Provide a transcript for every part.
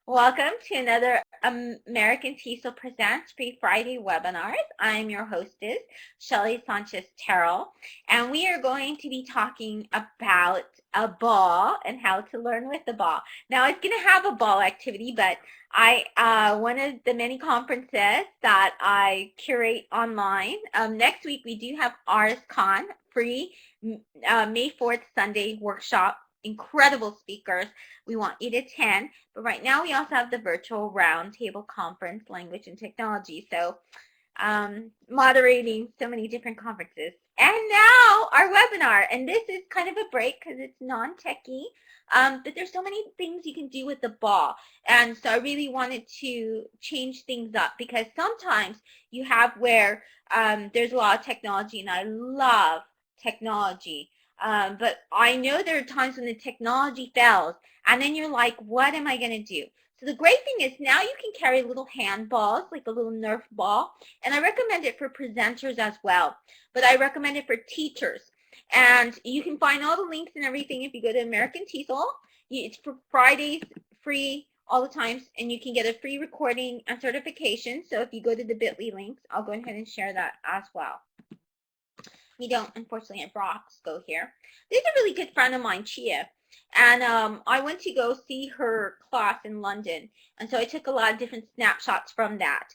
Welcome to another American TESOL Presents Free Friday webinars. I'm your hostess, Shelly Sanchez-Terrell, and we are going to be talking about a ball and how to learn with the ball. Now, it's going to have a ball activity, but one of the many conferences that I curate online, next week we do have RSCon, free May 4th Sunday workshop, incredible speakers. We want you to attend. But right now we also have the virtual roundtable conference, language and technology. So moderating so many different conferences. And now our webinar. And this is kind of a break because it's non-techy. But there's so many things you can do with the ball. And so I really wanted to change things up because sometimes you have where there's a lot of technology, and I love technology. But I know there are times when the technology fails, and then you're like, what am I going to do? So the great thing is now you can carry little handballs, like a little Nerf ball, and I recommend it for presenters as well. But I recommend it for teachers. And you can find all the links and everything if you go to American TESOL. It's for Fridays, free all the times, and you can get a free recording and certification. So if you go to the bit.ly links, I'll go ahead and share that as well. We don't, unfortunately, at Brock's go here. There's a really good friend of mine, Chia, and I went to go see her class in London, and so I took a lot of different snapshots from that.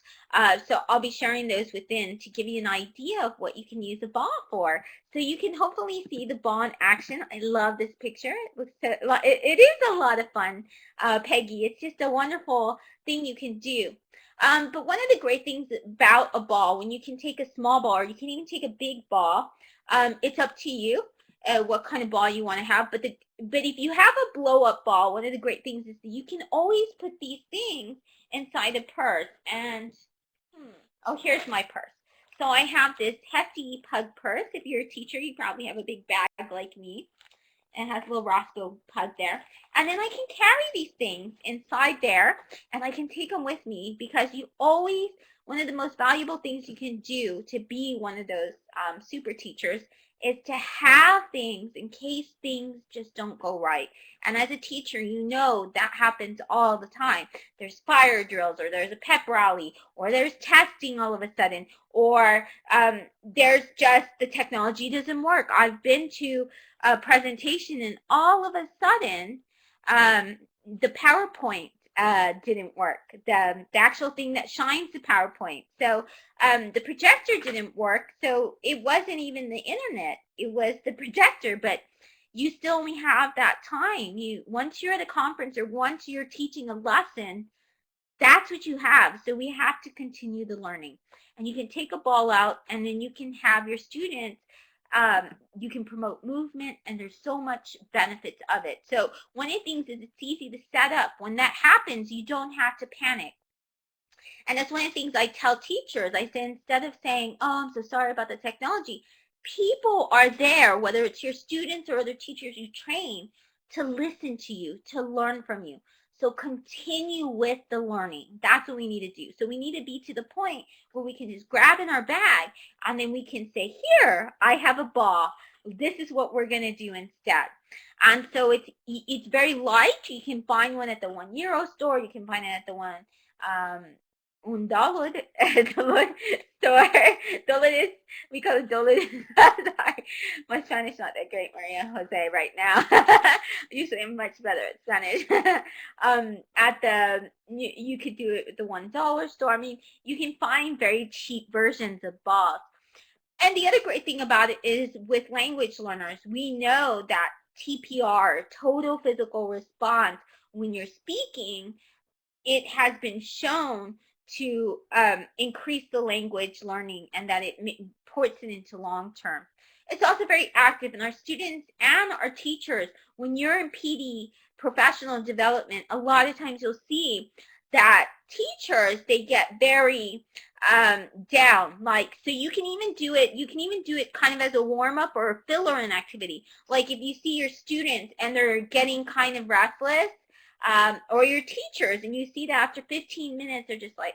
So I'll be sharing those within to give you an idea of what you can use a ball for. So you can hopefully see the ball in action. I love this picture. It looks so, it is a lot of fun, Peggy. It's just a wonderful thing you can do. But one of the great things about a ball, when you can take a small ball or you can even take a big ball, it's up to you what kind of ball you want to have. But if you have a blow-up ball, one of the great things is that you can always put these things inside a purse. And, oh, here's my purse. So I have this hefty pug purse. If you're a teacher, you probably have a big bag like me. It has a little Roscoe pug there. And then I can carry these things inside there, and I can take them with me because you always, one of the most valuable things you can do to be one of those super teachers is to have things in case things just don't go right. And as a teacher, you know that happens all the time. There's fire drills, or there's a pep rally, or there's testing all of a sudden, or there's just the technology doesn't work. I've been to a presentation, and all of a sudden the PowerPoint didn't work, the actual thing that shines the PowerPoint. So the projector didn't work, so it wasn't even the internet, it was the projector. But you still only have that time. Once you're at a conference or once you're teaching a lesson, that's what you have. So we have to continue the learning. And you can take a ball out, and then you can have your students, you can promote movement, and there's so much benefits of it. So one of the things is it's easy to set up. When that happens, you don't have to panic. And that's one of the things I tell teachers. I say, instead of saying, oh, I'm so sorry about the technology, people are there, whether it's your students or other teachers you train, to listen to you, to learn from you. So continue with the learning. That's what we need to do. So we need to be to the point where we can just grab in our bag, and then we can say, here, I have a ball. This is what we're going to do instead. And so it's very light. You can find one at the €1 store. You can find it at the one $1 dollar store. Dollar, we call it dollar. Sorry, my Spanish is not that great, Maria Jose, right now. Usually I'm much better at Spanish. You could do it at the $1 store. I mean, you can find very cheap versions of balls. And the other great thing about it is, with language learners, we know that TPR, total physical response, when you're speaking, it has been shown to increase the language learning, and that it ports it into long term. It's also very active, and our students and our teachers, when you're in PD, professional development, a lot of times you'll see that teachers, they get very down. Like, so you can even do it kind of as a warm-up or a filler-in activity. Like if you see your students and they're getting kind of restless, or your teachers, and you see that after 15 minutes they're just like,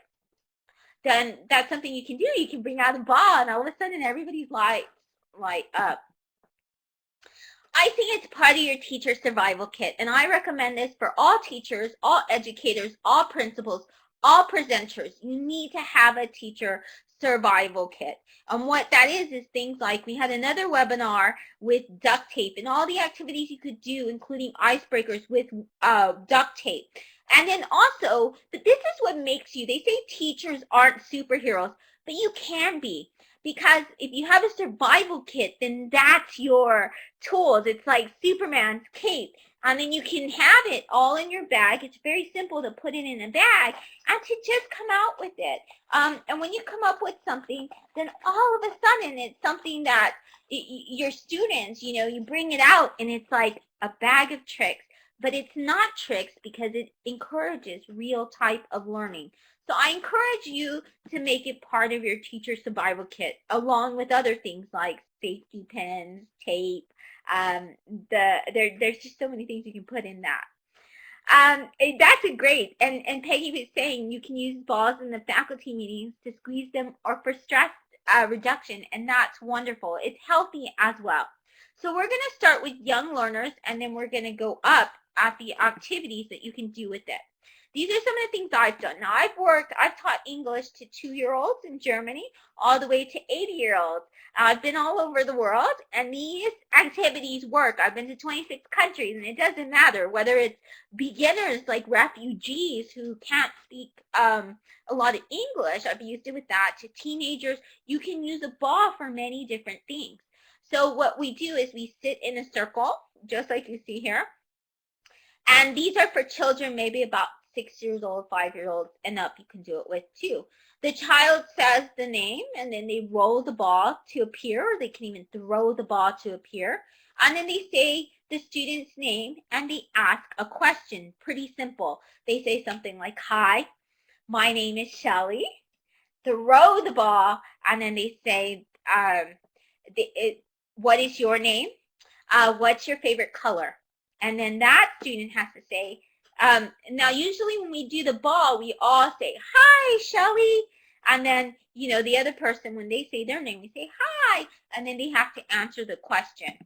then that's something you can do. You can bring out a ball, and all of a sudden everybody's light up. I think it's part of your teacher survival kit, and I recommend this for all teachers, all educators, all principals, all presenters. You need to have a teacher survival kit. And what that is things like, we had another webinar with duct tape and all the activities you could do, including icebreakers with duct tape. And then also, but this is what makes you, they say teachers aren't superheroes, but you can be. Because if you have a survival kit, then that's your tools. It's like Superman's cape. And then you can have it all in your bag. It's very simple to put it in a bag and to just come out with it. And when you come up with something, then all of a sudden it's something that your students, you bring it out and it's like a bag of tricks. But it's not tricks because it encourages real type of learning. So I encourage you to make it part of your teacher survival kit, along with other things like safety pins, tape. There's just so many things you can put in that. That's a great. And Peggy was saying you can use balls in the faculty meetings to squeeze them or for stress reduction, and that's wonderful. It's healthy as well. So we're going to start with young learners, and then we're going to go up at the activities that you can do with it. These are some of the things I've done. Now, I've taught English to 2-year-olds in Germany, all the way to 80-year-olds. I've been all over the world, and these activities work. I've been to 26 countries, and it doesn't matter whether it's beginners like refugees who can't speak a lot of English. I've used it with that. To teenagers, you can use a ball for many different things. So what we do is we sit in a circle, just like you see here. And these are for children maybe about 6 years old, 5-year-olds, and up. You can do it with too. The child says the name, and then they roll the ball to appear, or they can even throw the ball to appear. And then they say the student's name, and they ask a question. Pretty simple. They say something like, "Hi, my name is Shelly." Throw the ball, and then they say, "What is your name? What's your favorite color?" And then that student has to say, now usually when we do the ball, we all say, "Hi, Shelly." And then, the other person, when they say their name, we say, "Hi." And then they have to answer the question.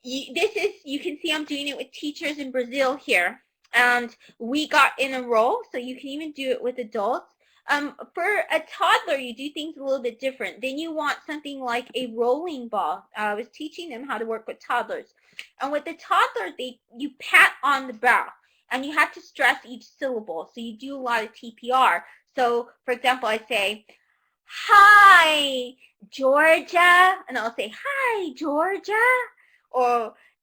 You can see I'm doing it with teachers in Brazil here. And we got in a row, so you can even do it with adults. For a toddler, you do things a little bit different. Then you want something like a rolling ball. I was teaching them how to work with toddlers. And with the toddler, you pat on the brow, and you have to stress each syllable. So you do a lot of TPR. So, for example, I say, "Hi, Georgia," and I'll say, "Hi, Georgia,"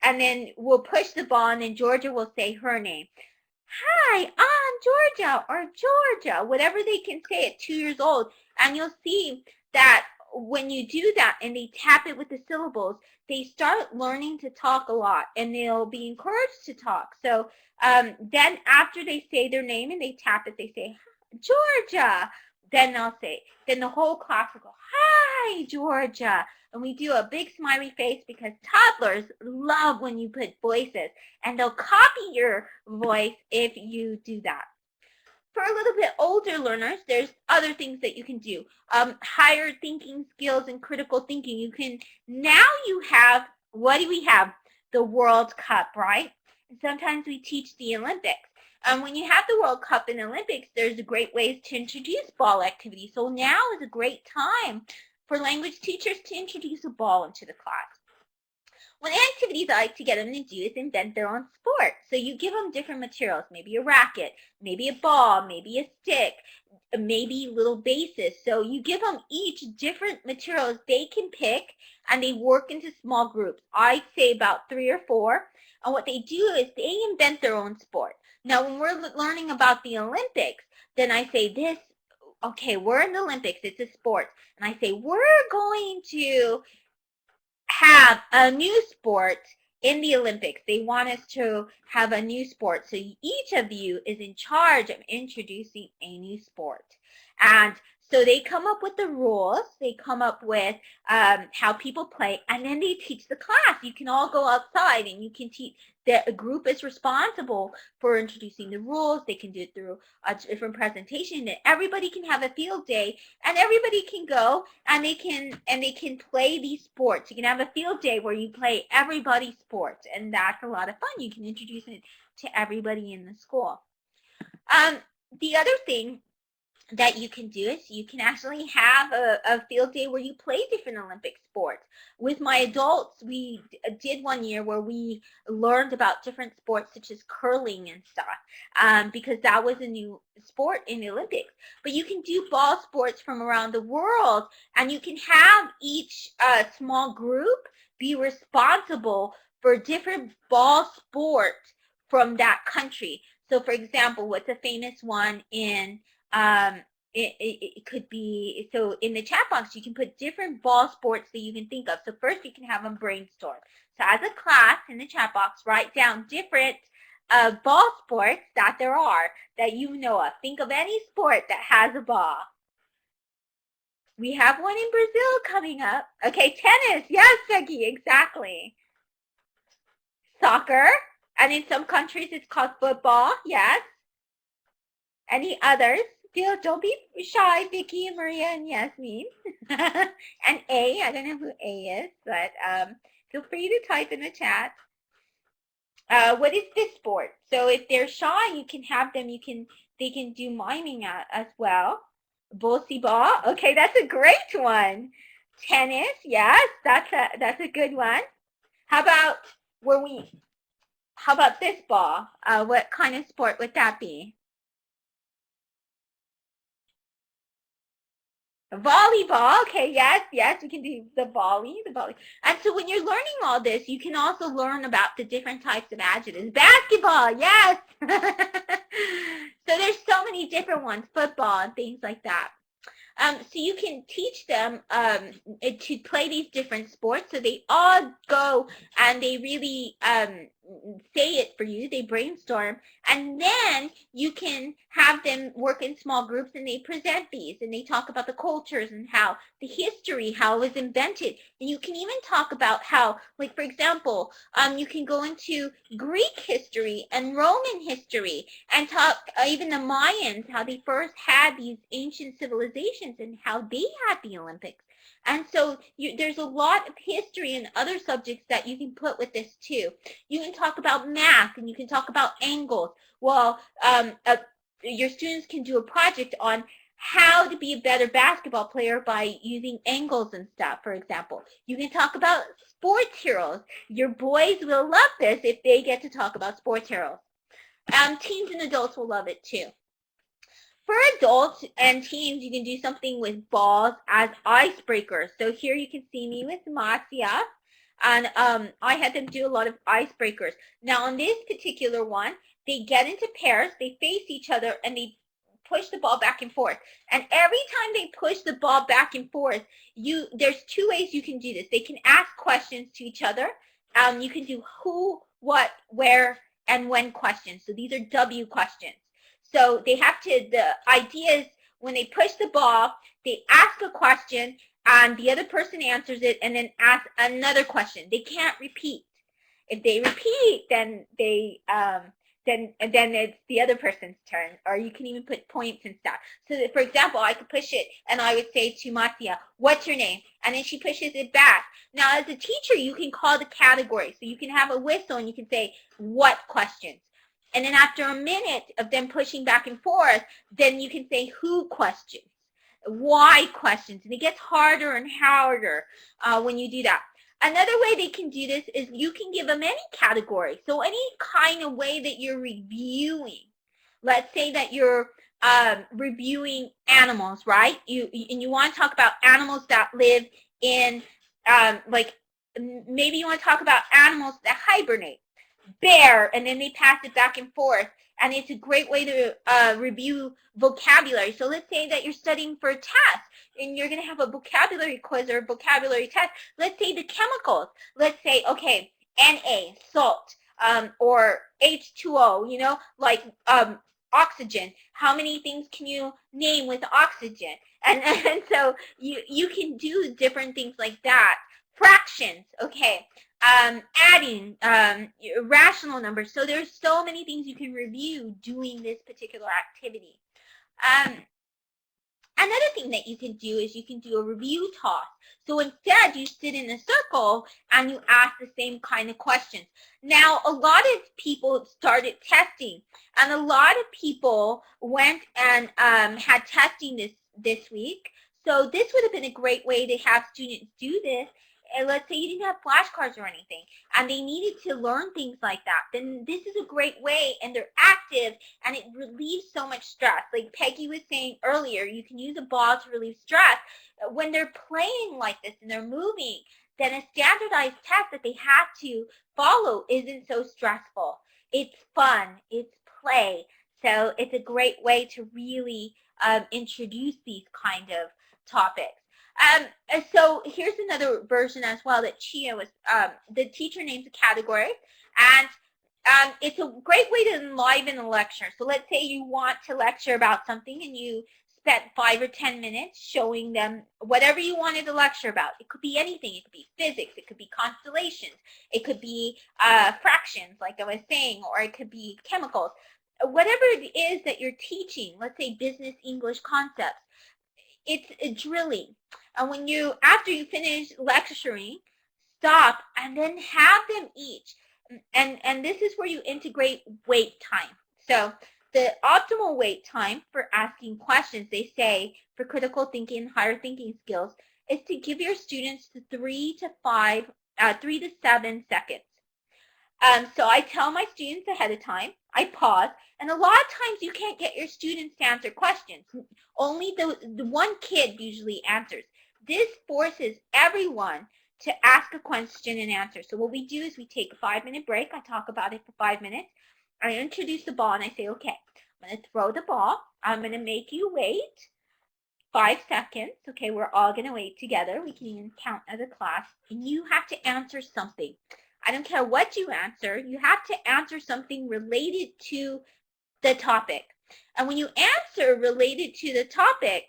and then we'll push the ball, and then Georgia will say her name. "Hi, I'm Georgia," or "Georgia," whatever they can say at 2 years old. And you'll see that when you do that and they tap it with the syllables, they start learning to talk a lot, and they'll be encouraged to talk. So then after they say their name and they tap it, they say, "Georgia." Then the whole class will go, "Hi, Georgia." And we do a big smiley face because toddlers love when you put voices, and they'll copy your voice if you do that. For a little bit older learners, there's other things that you can do. Higher thinking skills and critical thinking. Now you have, what do we have? The World Cup, right? And sometimes we teach the Olympics. And when you have the World Cup and Olympics, there's great ways to introduce ball activity. So now is a great time for language teachers to introduce a ball into the class. One activity I like to get them to do is invent their own sport. So you give them different materials, maybe a racket, maybe a ball, maybe a stick, maybe little bases. So you give them each different materials they can pick, and they work into small groups. I'd say about 3 or 4. And what they do is they invent their own sport. Now, when we're learning about the Olympics, then I say this, okay, we're in the Olympics, it's a sport. And I say, we're going to have a new sport in the Olympics. They want us to have a new sport. So each of you is in charge of introducing a new sport. And So they come up with the rules, they come up with how people play, and then they teach the class. You can all go outside and you can teach. The group is responsible for introducing the rules. They can do it through a different presentation, and everybody can have a field day, and everybody can go and they can play these sports. You can have a field day where you play everybody's sports, and that's a lot of fun. You can introduce it to everybody in the school. The other thing that you can do is you can actually have a field day where you play different Olympic sports. With my adults, we did one year where we learned about different sports such as curling and stuff, because that was a new sport in the Olympics. But you can do ball sports from around the world, and you can have each small group be responsible for different ball sports from that country. So for example, what's a famous one in it could be, so in the chat box, you can put different ball sports that you can think of. So first you can have them brainstorm. So as a class in the chat box, write down different ball sports that there are that you know of. Think of any sport that has a ball. We have one in Brazil coming up. Okay, tennis. Yes, Becky, exactly. Soccer. And in some countries, it's called football. Yes. Any others? Don't be shy, Vicky, Maria, and Yasmin. And A, I don't know who A is, but feel free to type in the chat. What is this sport? So if they're shy, you can have them, they can do miming as well. Bolsi ball. Okay, that's a great one. Tennis, yes, that's a good one. How about this ball? What kind of sport would that be? Volleyball. Okay, yes, we can do the volley. And so when you're learning all this, you can also learn about the different types of adjectives. Basketball, yes. So there's so many different ones, football and things like that. So you can teach them to play these different sports. So they all go and they really say it for you. They brainstorm. And then you can have them work in small groups and they present these. And they talk about the cultures and how the history, how it was invented. And you can even talk about how, like, for example, you can go into Greek history and Roman history and talk even the Mayans, how they first had these ancient civilizations and how they had the Olympics. And so there's a lot of history and other subjects that you can put with this too. You can talk about math and you can talk about angles. Well, your students can do a project on how to be a better basketball player by using angles and stuff, for example. You can talk about sports heroes. Your boys will love this if they get to talk about sports heroes. Teens and adults will love it too. For adults and teens, you can do something with balls as icebreakers. So here you can see me with Marcia, and I had them do a lot of icebreakers. Now on this particular one, they get into pairs, they face each other, and they push the ball back and forth. And every time they push the ball back and forth, there's two ways you can do this. They can ask questions to each other. You can do who, what, where, and when questions. So these are W questions. So they have to, the idea is when they push the ball, they ask a question and the other person answers it and then ask another question. They can't repeat. If they repeat, then then it's the other person's turn, or you can even put points and stuff. So that, for example, I could push it and I would say to Marcia, what's your name? And then she pushes it back. Now as a teacher, you can call the category. So you can have a whistle and you can say, what questions? And then after a minute of them pushing back and forth, then you can say who questions, why questions. And it gets harder and harder when you do that. Another way they can do this is you can give them any category. So any kind of way that you're reviewing. Let's say that you're reviewing animals, right? And you want to talk about animals that live in, like, maybe you want to talk about animals that hibernate. Bear, and then they pass it back and forth, and it's a great way to review vocabulary. So let's say that you're studying for a test and you're going to have a vocabulary quiz or a vocabulary test. Let's say the chemicals. Let's say, okay, Na, salt, or H2O, like oxygen. How many things can you name with oxygen? And so you can do different things like that. Fractions, okay. Adding, rational numbers. So there's so many things you can review doing this particular activity. Another thing that you can do is you can do a review toss. So instead, you sit in a circle and you ask the same kind of questions. Now, a lot of people started testing, and a lot of people went and had testing this week. So this would have been a great way to have students do this. And let's say you didn't have flashcards or anything, and they needed to learn things like that. Then this is a great way, and they're active, and it relieves so much stress. Like Peggy was saying earlier, you can use a ball to relieve stress. When they're playing like this and they're moving, then a standardized test that they have to follow isn't so stressful. It's fun. It's play. So it's a great way to really introduce these kind of topics. So here's another version as well that Chia was, the teacher names a category, and it's a great way to enliven a lecture. So let's say you want to lecture about something and you spent 5 or 10 minutes showing them whatever you wanted to lecture about. It could be anything. It could be physics. It could be constellations. It could be fractions, like I was saying, or it could be chemicals. Whatever it is that you're teaching, let's say business English concepts, it's a drilling. And when you, after you finish lecturing, stop and then have them each. And this is where you integrate wait time. So the optimal wait time for asking questions, they say, for critical thinking, higher thinking skills, is to give your students 3 to 7 seconds. So I tell my students ahead of time, I pause, and a lot of times you can't get your students to answer questions. Only the one kid usually answers. This forces everyone to ask a question and answer. So what we do is we take a 5-minute break. I talk about it for 5 minutes. I introduce the ball and I say, okay, I'm going to throw the ball. I'm going to make you wait 5 seconds. Okay, we're all going to wait together. We can even count as a class. And you have to answer something. I don't care what you answer. You have to answer something related to the topic. And when you answer related to the topic,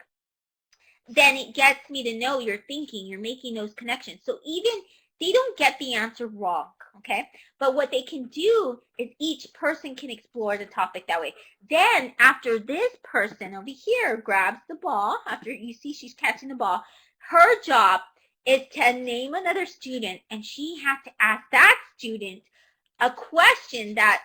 then it gets me to know you're thinking, you're making those connections. So even they don't get the answer wrong, okay? But what they can do is each person can explore the topic that way. Then after this person over here grabs the ball, after you see she's catching the ball, her job is to name another student, and she has to ask that student a question that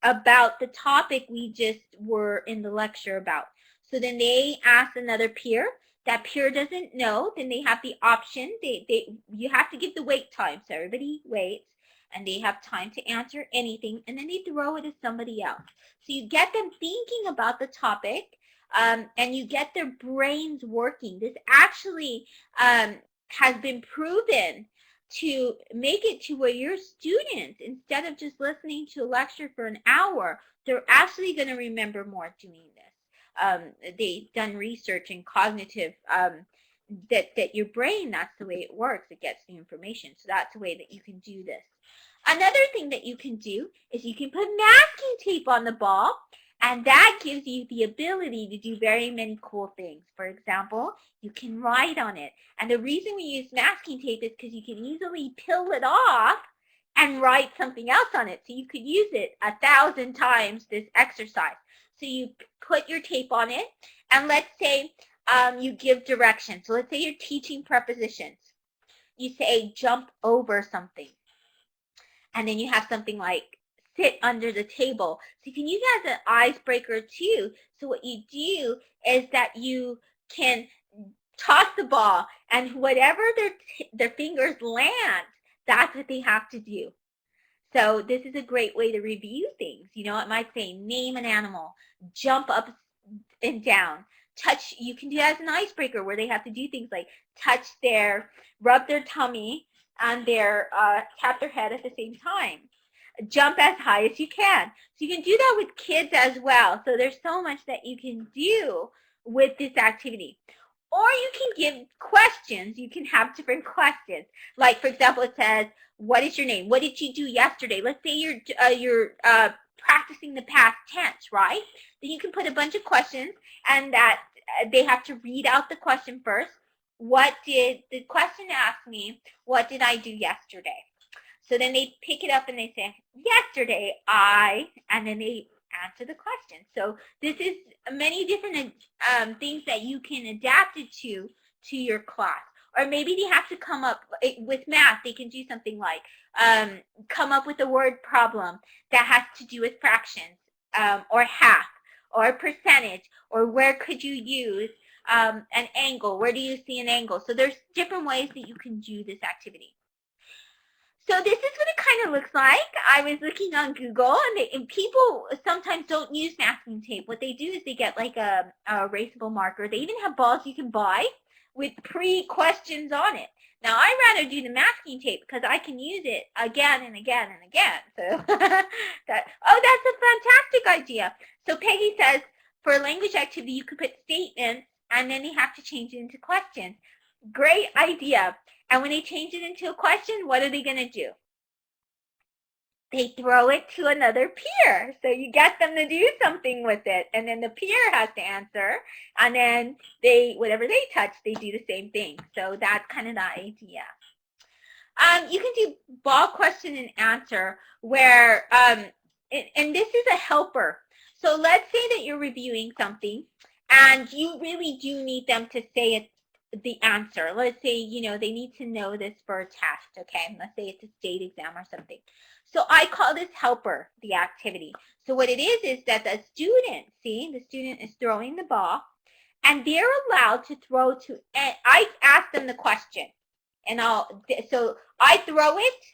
about the topic we just were in the lecture about. So then they ask another peer. That peer doesn't know, then they have the option. You have to give the wait time. So everybody waits, and they have time to answer anything, and then they throw it to somebody else. So you get them thinking about the topic, and you get their brains working. This actually has been proven to make it to where your students, instead of just listening to a lecture for an hour, they're actually going to remember more doing this. They've done research in cognitive, that your brain, that's the way it works. It gets the information. So that's the way that you can do this. Another thing that you can do is you can put masking tape on the ball, and that gives you the ability to do very many cool things. For example, you can write on it. And the reason we use masking tape is because you can easily peel it off and write something else on it. So you could use it 1,000 times, this exercise. So you put your tape on it, and let's say you give directions. So let's say you're teaching prepositions. You say jump over something. And then you have something like sit under the table. So you can use that as an icebreaker too. So what you do is that you can toss the ball, and whatever their fingers land, that's what they have to do. So this is a great way to review things. You know, it might say name an animal, jump up and down, touch. You can do that as an icebreaker where they have to do things like rub their tummy and tap their head at the same time. Jump as high as you can. So you can do that with kids as well. So there's so much that you can do with this activity. Or you can give questions. You can have different questions. Like, for example, it says, what is your name? What did you do yesterday? Let's say you're practicing the past tense, right? Then you can put a bunch of questions, and that they have to read out the question first. What did the question ask me? What did I do yesterday? So then they pick it up and they say, yesterday and then they answer the question. So this is many different things that you can adapt it to your class. Or maybe they have to come up with math. They can do something like come up with a word problem that has to do with fractions or half or percentage, or where could you use an angle? Where do you see an angle? So there's different ways that you can do this activity. So this is what it kind of looks like. I was looking on Google, and people sometimes don't use masking tape. What they do is they get like a erasable marker. They even have balls you can buy with pre-questions on it. Now, I'd rather do the masking tape because I can use it again and again and again. So that's a fantastic idea. So Peggy says, for a language activity, you could put statements, and then they have to change it into questions. Great idea. And when they change it into a question, what are they going to do? They throw it to another peer. So you get them to do something with it. And then the peer has to answer. And then whatever they touch, they do the same thing. So that's kind of the idea. You can do ball question and answer where, and this is a helper. So let's say that you're reviewing something and you really do need them to say it. The answer. Let's say, they need to know this for a test, okay? Let's say it's a state exam or something. So I call this helper the activity. So what it is that the student is throwing the ball, and they're allowed to throw to, I ask them the question, and so I throw it,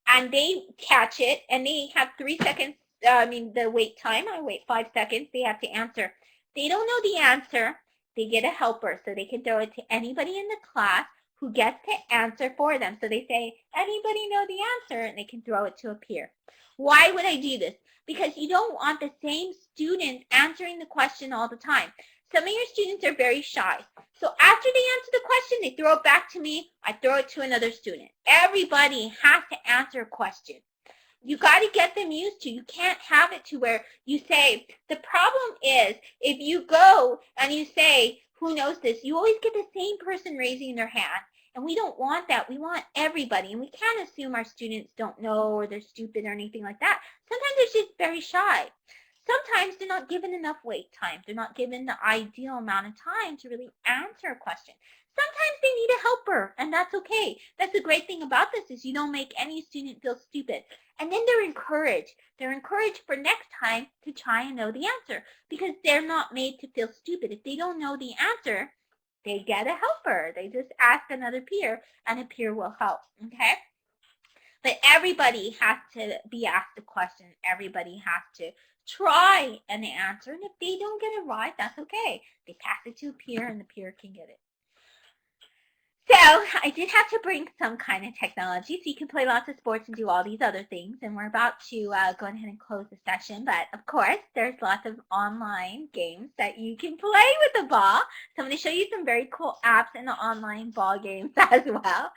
and they catch it, and they have 3 seconds, the wait time, I wait 5 seconds, they have to answer. They don't know the answer, they get a helper, so they can throw it to anybody in the class who gets to answer for them. So they say, anybody know the answer? And they can throw it to a peer. Why would I do this? Because you don't want the same student answering the question all the time. Some of your students are very shy. So after they answer the question, they throw it back to me. I throw it to another student. Everybody has to answer a question. You got to get them used to. You can't have it to where you say, the problem is if you go and you say, who knows this, you always get the same person raising their hand. And we don't want that. We want everybody. And we can't assume our students don't know or they're stupid or anything like that. Sometimes they're just very shy. Sometimes they're not given enough wait time. They're not given the ideal amount of time to really answer a question. Sometimes they need a helper, and that's okay. That's the great thing about this is you don't make any student feel stupid. And then they're encouraged. They're encouraged for next time to try and know the answer because they're not made to feel stupid. If they don't know the answer, they get a helper. They just ask another peer, and a peer will help, okay? But everybody has to be asked a question. Everybody has to try an answer, and if they don't get it right, that's okay. They pass it to a peer, and the peer can get it. So I did have to bring some kind of technology so you can play lots of sports and do all these other things. And we're about to go ahead and close the session. But of course, there's lots of online games that you can play with the ball. So I'm going to show you some very cool apps in the online ball games as well.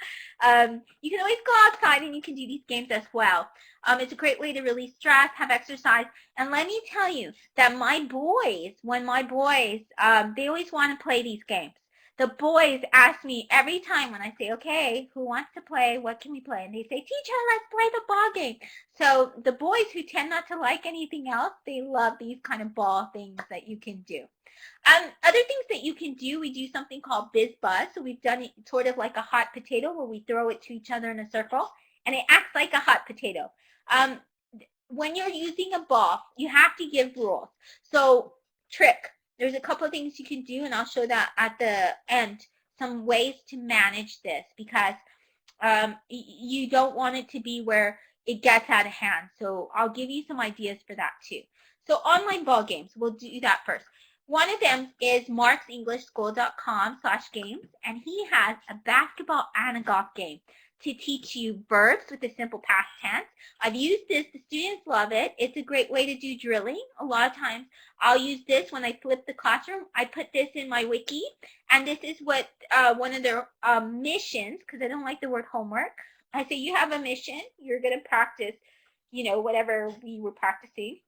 You can always go outside and you can do these games as well. It's a great way to release stress, have exercise. And let me tell you that when my boys, they always want to play these games. The boys ask me every time when I say, okay, who wants to play? What can we play? And they say, teacher, let's play the ball game. So the boys who tend not to like anything else, they love these kind of ball things that you can do. Other things that you can do, we do something called Biz Buzz. So we've done it sort of like a hot potato where we throw it to each other in a circle, and it acts like a hot potato. When you're using a ball, you have to give rules. So trick. There's a couple of things you can do, and I'll show that at the end, some ways to manage this because you don't want it to be where it gets out of hand. So I'll give you some ideas for that too. So online ball games, we'll do that first. One of them is marksenglishschool.com/games, and he has a basketball and a golf game to teach you verbs with a simple past tense. I've used this. The students love it. It's a great way to do drilling. A lot of times I'll use this when I flip the classroom. I put this in my wiki, and this is what one of their missions, because I don't like the word homework. I say you have a mission. You're going to practice, whatever we were practicing.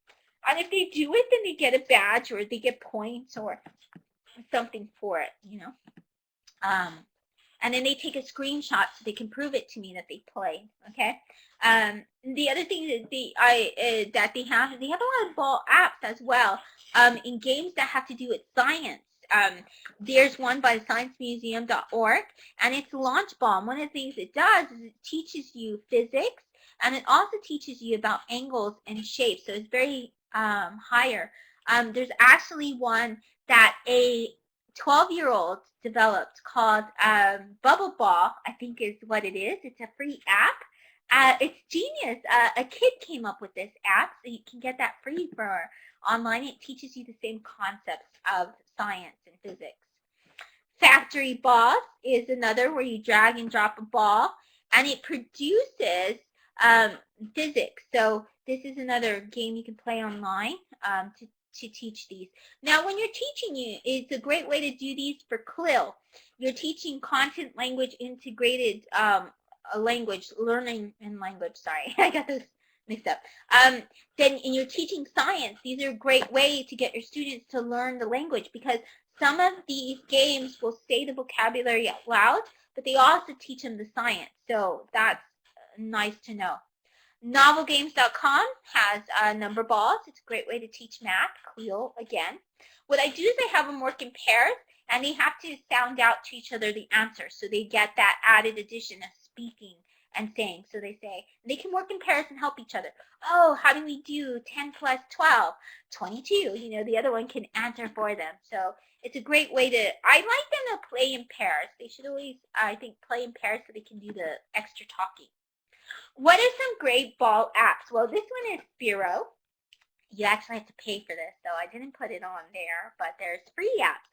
And if they do it, then they get a badge or they get points or something for it, you know. And then they take a screenshot so they can prove it to me that they played. Okay. The other thing that they have a lot of ball apps as well. In games that have to do with science. There's one by sciencemuseum.org, and it's Launch Ball. One of the things it does is it teaches you physics, and it also teaches you about angles and shapes. So it's very higher. There's actually one that a 12-year-old developed called Bubble Ball, I think is what it is. It's a free app. It's genius. A kid came up with this app, so you can get that free for online. It teaches you the same concepts of science and physics. Factory Boss is another where you drag and drop a ball, and it produces physics. So this is another game you can play online to teach these. Now, when you're teaching, it's a great way to do these for CLIL. You're teaching content language integrated language, learning and language. Sorry, I got those mixed up. Then, and you're teaching science. These are a great way to get your students to learn the language, because some of these games will say the vocabulary out loud, but they also teach them the science. So that's nice to know. Novelgames.com has number balls. It's a great way to teach math. CLIL again. What I do is I have them work in pairs, and they have to sound out to each other the answer, so they get that added addition of speaking and saying. So they say, they can work in pairs and help each other. Oh, how do we do 10 plus 12? 22. You know, the other one can answer for them. So it's a great way to, I like them to play in pairs. They should always, I think, play in pairs so they can do the extra talking. What are some great ball apps? Well, this one is Spiro. You actually have to pay for this, so I didn't put it on there, but there's free apps.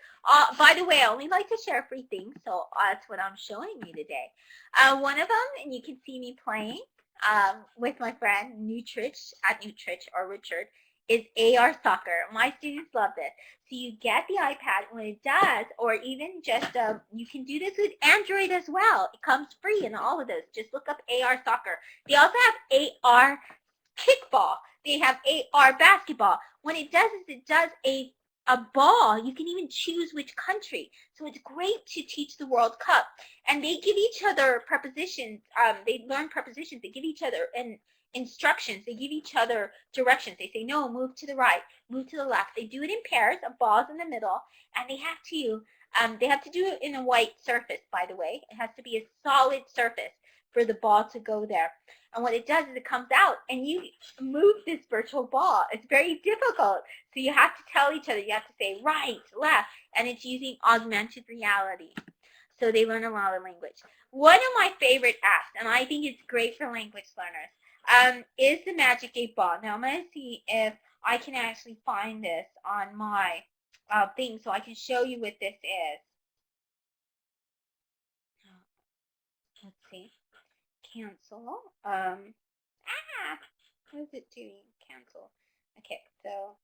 By the way, I only like to share free things, so that's what I'm showing you today. One of them, and you can see me playing with my friend Nutrich or Richard, is AR Soccer. My students love this. So you get the iPad when it does, or even just you can do this with Android as well. It comes free in all of those. Just look up AR Soccer. They also have AR Kickball. They have AR Basketball. What it does is it does a ball. You can even choose which country. So it's great to teach the World Cup. And they give each other prepositions. They learn prepositions. They give each other instructions. They give each other directions. They say, no, move to the right, move to the left. They do it in pairs. A ball's in the middle, and they have to do it in a white surface, by the way. It has to be a solid surface for the ball to go there. And what it does is it comes out, and you move this virtual ball. It's very difficult. So you have to tell each other. You have to say right, left, and it's using augmented reality. So they learn a lot of language. One of my favorite apps, and I think it's great for language learners, is the Magic 8 Ball. Now I'm going to see if I can actually find this on my thing so I can show you what this is. Let's see. Cancel. What is it doing? Cancel. Okay, so,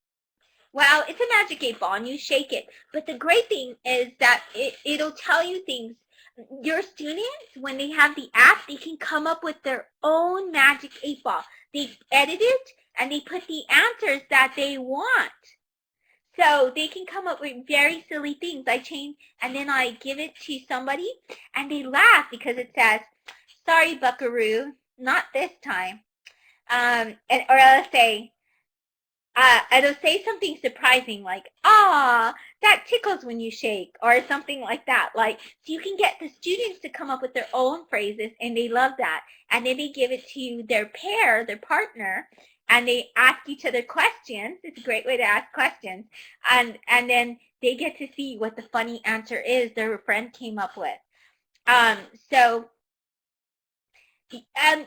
well, it's a Magic 8 Ball, and you shake it. But the great thing is that it'll tell you things. Your students, when they have the app, they can come up with their own Magic 8 Ball. They edit it, and they put the answers that they want. So they can come up with very silly things. I change, and then I give it to somebody, and they laugh because it says, sorry, buckaroo, not this time. Or it'll say something surprising like, ah, that tickles when you shake, or something like that. Like, so you can get the students to come up with their own phrases, and they love that. And then they give it to their pair, their partner, and they ask each other questions. It's a great way to ask questions. And then they get to see what the funny answer is their friend came up with. So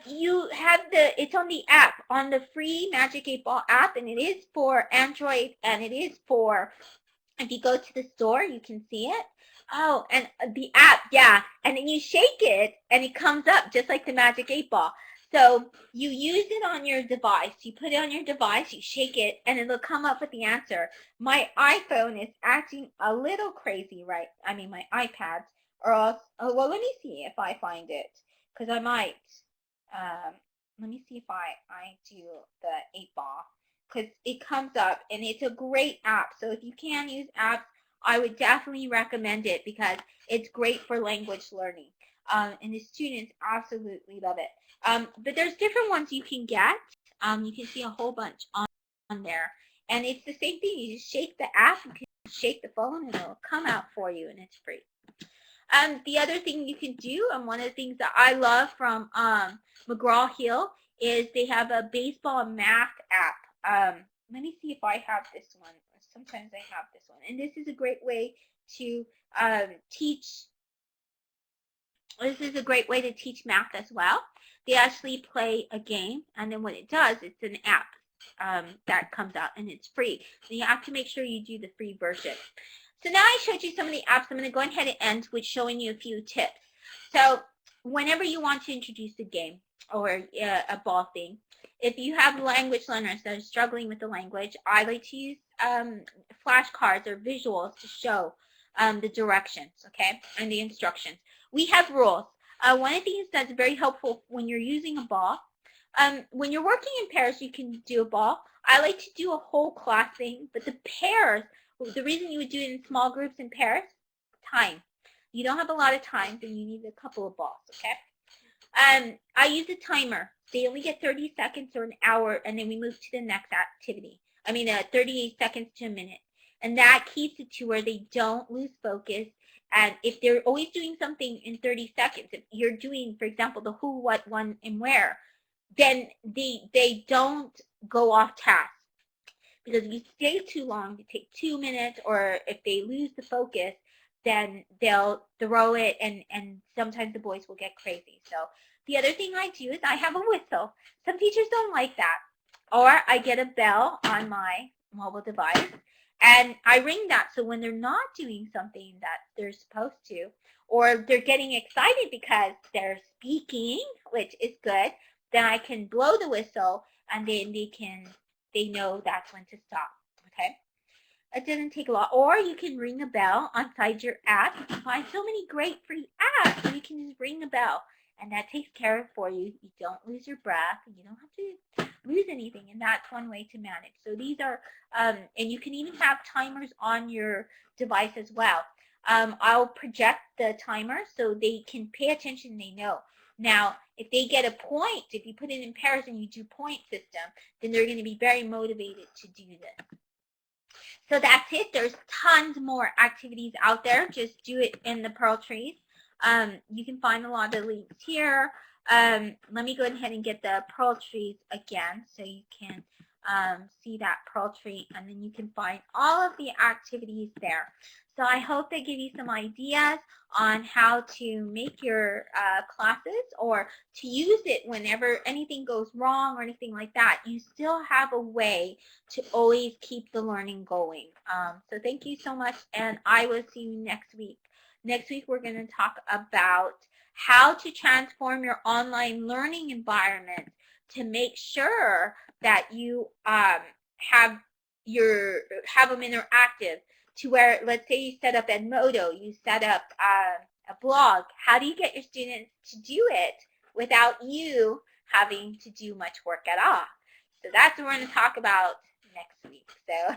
you have it's on the app, on the free Magic 8 Ball app, and it is for Android, and it is for, if you go to the store, you can see it. Oh, and the app, yeah, and then you shake it, and it comes up just like the Magic 8 Ball. So you use it on your device. You put it on your device, you shake it, and it'll come up with the answer. My iPhone is acting a little crazy, right? I mean, my iPads, or else, oh, well, let me see if I find it, because I might. Let me see if I do the 8 Ball, because it comes up, and it's a great app. So if you can use apps, I would definitely recommend it because it's great for language learning. And the students absolutely love it. But there's different ones you can get. You can see a whole bunch on there. And it's the same thing. You just shake the app, you can shake the phone, and it'll come out for you, and it's free. The other thing you can do, and one of the things that I love from McGraw-Hill, is they have a baseball and math app. Let me see if I have this one. Sometimes I have this one. And this is a great way to teach. This is a great way to teach math as well. They actually play a game, and then what it does, it's an app that comes out, and it's free. So you have to make sure you do the free version. So now I showed you some of the apps. I'm going to go ahead and end with showing you a few tips. So whenever you want to introduce a game or a ball thing, if you have language learners that are struggling with the language, I like to use flashcards or visuals to show the directions, okay, and the instructions. We have rules. One of the things that's very helpful when you're using a ball, when you're working in pairs, you can do a ball. I like to do a whole class thing, but the pairs, the reason you would do it in small groups in pairs, time. You don't have a lot of time, then you need a couple of balls, okay? I use a timer. They only get 30 seconds or an hour, and then we move to the next activity. 30 seconds to a minute. And that keeps it to where they don't lose focus. And if they're always doing something in 30 seconds, if you're doing, for example, the who, what, when, and where, then they don't go off task. Because if you stay too long, you take 2 minutes, or if they lose the focus, then they'll throw it, and sometimes the boys will get crazy. So the other thing I do is I have a whistle. Some teachers don't like that. Or I get a bell on my mobile device, and I ring that, so when they're not doing something that they're supposed to, or they're getting excited because they're speaking, which is good, then I can blow the whistle, and then they know that's when to stop, okay? It doesn't take a lot. Or you can ring a bell inside your app. You can find so many great free apps where you can just ring a bell, and that takes care of it for you. You don't lose your breath, and you don't have to lose anything, and that's one way to manage. So these are, and you can even have timers on your device as well. I'll project the timer so they can pay attention, they know. Now, if they get a point, if you put it in pairs and you do point system, then they're going to be very motivated to do this. So that's it. There's tons more activities out there. Just do it in the Pearl Trees. You can find a lot of the links here. Let me go ahead and get the Pearl Trees again so you can see that Pearl Tree, and then you can find all of the activities there. So I hope they give you some ideas on how to make your classes, or to use it whenever anything goes wrong or anything like that. You still have a way to always keep the learning going. So thank you so much, and I will see you next week. Next week we're going to talk about how to transform your online learning environment to make sure that you have them interactive, to where, let's say you set up Edmodo, you set up a blog. How do you get your students to do it without you having to do much work at all? So that's what we're going to talk about next week. So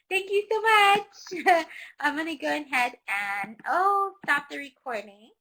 thank you so much. I'm going to go ahead and stop the recording.